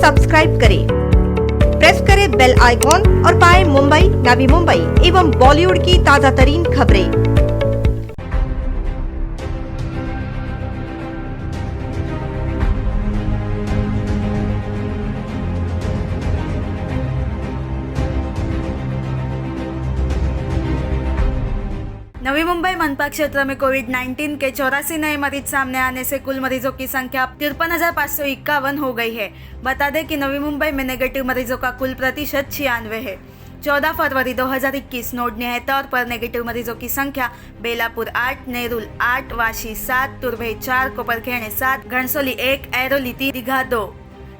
Subscribe करें, press करें bell icon और पाएं मुंबई, नवी मुंबई एवं बॉलीवुड की ताजा तरीन खबरें। नवी मुंबई मनपा क्षेत्र में कोविड-19 के 84 नए मरीज सामने आने से कुल मरीजों की संख्या 53,551 हो गई है। बता दें कि नवी मुंबई में नेगेटिव मरीजों का कुल प्रतिशत 96 है। 14 फरवरी 2021 नोंदणी तौर पर नेगेटिव मरीजों की संख्या बेलापुर 8, नेरुल 8, वाशी 7, तुर्भे 4, कोपरखेरणे 7, घणसोली 1, ऐरोली 3, दीघा 2।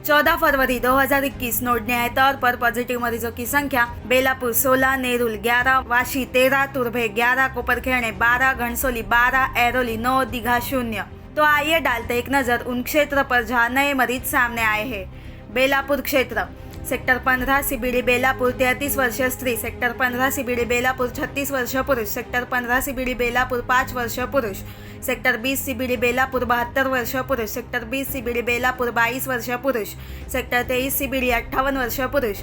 14 फरवरी 2021 नोंदणी तौर पर पॉजिटिव मरीजों की संख्या बेलापुर 16, नेरुल 11, वाशी 13, तुर्भे 11, कोपरखेरणे 12, घणसोली 12, ऐरोली 9, दीघा 0। तो आइए डालते एक नजर उन क्षेत्र पर जहां नए मरीज सामने आए हैं। बेलापुर क्षेत्र, सेक्टर 15 सीबीडी बेलापुर 33 वर्षीय स्त्री, सेक्टर 15 सीबीडी बेलापुर 36 वर्षीय पुरुष, सेक्टर 15 सीबीडी बेलापुर 5 वर्षीय पुरुष, सेक्टर 20 सीबीडी बेलापुर 72 वर्षीय पुरुष, सेक्टर 20 सीबीडी बेलापुर 22 वर्षीय पुरुष, सेक्टर 23 सीबीडी 58 वर्षीय पुरुष,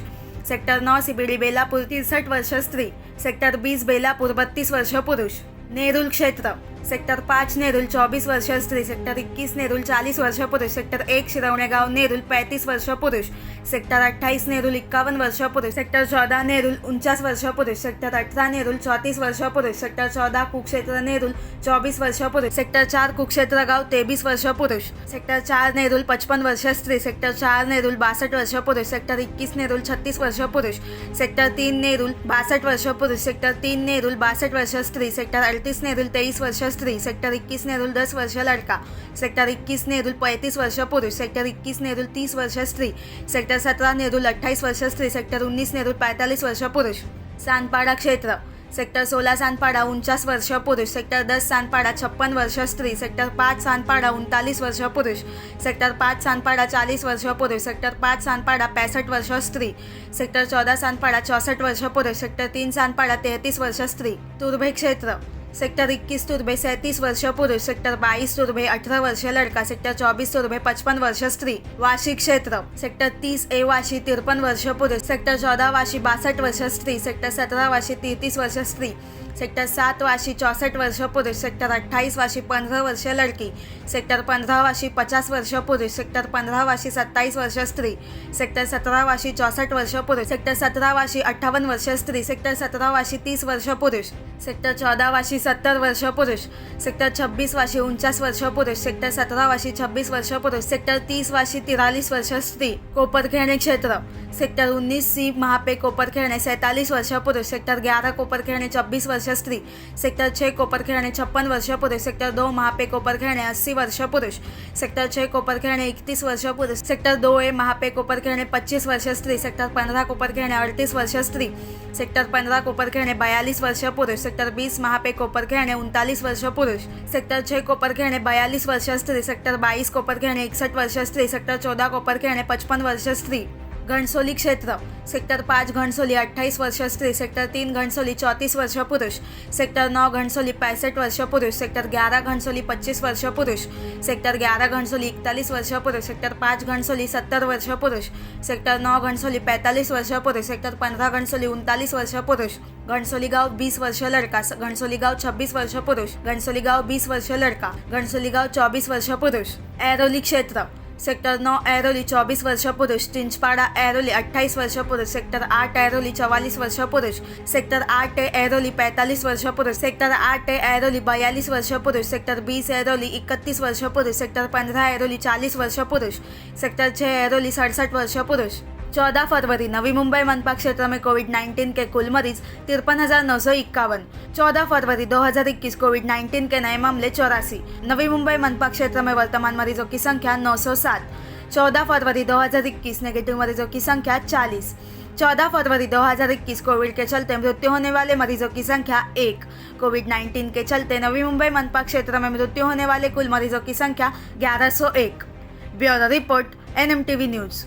सेक्टर 9 सीबीडी बेलापुर 63 वर्षीय स्त्री, सेक्टर 20 बेलापुर 32 वर्षीय पुरुष। नेरुल क्षेत्र, सेक्टर 5 नेरुल 24 वर्षीय स्त्री, सेक्टर 21 नेरुल 40 वर्षीय पुरुष, सेक्टर 1 शिरवणेगाव नेरुल 35 वर्षीय पुरुष, सेक्टर 28 नेरुल 51 वर्षीय पुरुष, सेक्टर 14 नेरुल 49 वर्षीय पुरुष, सेक्टर 18 नेरुल 34 वर्षीय पुरुष, सेक्टर 14 कुक्षेत्र नेरुल 24 वर्षीय पुरुष, सेक्टर 4 कुक्षेत्र गाव 23 वर्षीय पुरुष, सेक्टर 4 नेरुल 55 वर्षीय स्त्री, सेक्टर 4 नेरुल 62 वर्षीय पुरुष, सेक्टर 21 नेरुल 36 वर्षीय पुरुष, सेक्टर 3 नेरुल 62 वर्षीय पुरुष, सेक्टर 3 नेरुल 62 वर्षीय स्त्री, सेक्टर 38 नेरुल 23 वर्षीय स्त्री, सेक्टर 21 नेरुल 10 वर्षीय लड़का, सेक्टर 21 नेरुल 35 वर्षीय पुरुष, सेक्टर 21 नेरुल 30 वर्षीय स्त्री, सेक्टर 17 नेरुल 28 वर्षीय स्त्री, सेक्टर 19 नेरुल 45 वर्षीय पुरुष। सानपाड़ा क्षेत्र, सेक्टर 16 सानपाड़ा 49 वर्षीय पुरुष, सेक्टर 10 सानपाड़ा 56 वर्षीय स्त्री, सेक्टर 5 सानपाड़ा 39 वर्षीय पुरुष, सेक्टर 5 सानपाड़ा 40 वर्षीय पुरुष, सेक्टर 5 सानपाड़ा 65 वर्षीय स्त्री, सेक्टर 14 सानपाड़ा 64 वर्षीय पुरुष, सेक्टर 3 सानपाड़ा 33 वर्षीय स्त्री। तुर्भे क्षेत्र, सेक्टर 21 तुर्भे 37 वर्षीय पुरुष, सेक्टर 22 तुर्भे 18 वर्षीय लड़का, सेक्टर 24 तुर्भे 55 वर्षीय स्त्री। वाशी क्षेत्र, सेक्टर 30 ए वाशी 53 वर्षीय पुरुष, सेक्टर 14 वाशी 62 वर्षीय स्त्री, सेक्टर 17 वाशी 33 वर्षीय स्त्री, सेक्टर 7 वाशी 64 वर्षीय पुरुष, सेक्टर 28 वाशी 15 वर्षीय लड़की, सेक्टर 15 वाशी 50 वर्षीय पुरुष, सेक्टर 15 वाशी 27 वर्षीय स्त्री, सेक्टर 17 वाशी 64 वर्षीय पुरुष, सेक्टर 17 वाशी 58 वर्षीय स्त्री, सेक्टर 17 वाशी 30 वर्षीय पुरुष, सेक्टर 14 वाशी 70 वर्षीय पुरुष, सेक्टर 26 वाशी 49 वर्षीय पुरुष, सेक्टर 17 वाशी 26 वर्षीय पुरुष, सेक्टर 30 वाशी 43 वर्षीय स्त्री। कोपरखेरणे क्षेत्र, सेक्टर 19 सी महापे कोपरखेरणे 47 वर्षीय पुरुष, सेक्टर 11 कोपरखेरणे 26 वर्षीय स्त्री, सेक्टर 6 कोपरखेरणे 56 वर्षीय पुरुष, सेक्टर 2 महापे कोपरखेरणे 80 वर्षीय पुरुष, सेक्टर 6 कोपरखेरणे 31 वर्षीय पुरुष, सेक्टर 2 ए महापे कोपरखेरणे 25 वर्षीय स्त्री, सेक्टर 15 कोपरखेरणे 38 वर्षीय स्त्री, सेक्टर 15 कोपरखेरणे 42 वर्षीय पुरुष, सेक्टर 20 महापे कोपरखेरणे 39 वर्षीय पुरुष, सेक्टर 6 कोपरखेरणे 42 वर्षीय स्त्री, सेक्टर 22 कोपरखेरणे 61 वर्षीय स्त्री, सेक्टर 14 कोपरखेरणे 55 वर्षीय स्त्री। घणसोली क्षेत्र, सेक्टर 5 घणसोली 28 वर्षीय स्त्री, सेक्टर 3 घणसोली 34 वर्षीय पुरुष, सेक्टर 9 घणसोली 65 वर्षीय पुरुष, सेक्टर 11 घणसोली 25 वर्षीय पुरुष, सेक्टर 11 घणसोली 41 वर्षीय पुरुष, सेक्टर 5 घणसोली 70 वर्षीय पुरुष, सेक्टर 9 घणसोली 45 वर्षीय पुरुष, सेक्टर 15 घणसोली 39 वर्षीय पुरुष, घणसोली गांव 20 वर्षीय लड़का, घणसोली गांव 26 वर्षीय पुरुष, घणसोली गांव 20 वर्षीय लड़का, घणसोली गांव 24 वर्षीय पुरुष। ऐरोली क्षेत्र, सेक्टर 9 ऐरोली 24 वर्षीय पुरुष, चिंचपाड़ा ऐरोली 28 वर्षीय पुरुष, सेक्टर 8 ऐरोली 44 वर्षीय पुरुष, सेक्टर 8 ऐरोली 45 वर्षीय पुरुष, सेक्टर 8 ऐरोली 42 वर्षीय पुरुष, सेक्टर 20 ऐरोली 31 वर्षीय पुरुष, सेक्टर 15 ऐरोली 40 वर्षीय पुरुष, सेक्टर 6 ऐरोली 67 वर्षीय पुरुष। 14 फरवरी नवी मुंबई मनपा क्षेत्र में कोविड-19 के कुल मरीज 53,951। 14 फरवरी 2021 कोविड-19 के नए मामले 84। नवी मुंबई मनपा क्षेत्र में वर्तमान मरीजों की संख्या 907। 14 फरवरी 2021 नेगेटिव मरीजों की संख्या 40। 14 फरवरी 2021 कोविड के चलते मृत्यु होने वाले मरीजों की संख्या 1। कोविड-19 के चलते नवी मुंबई मनपा क्षेत्र में मृत्यु होने वाले कुल मरीजों की संख्या 1101। Bureau report NMTV news.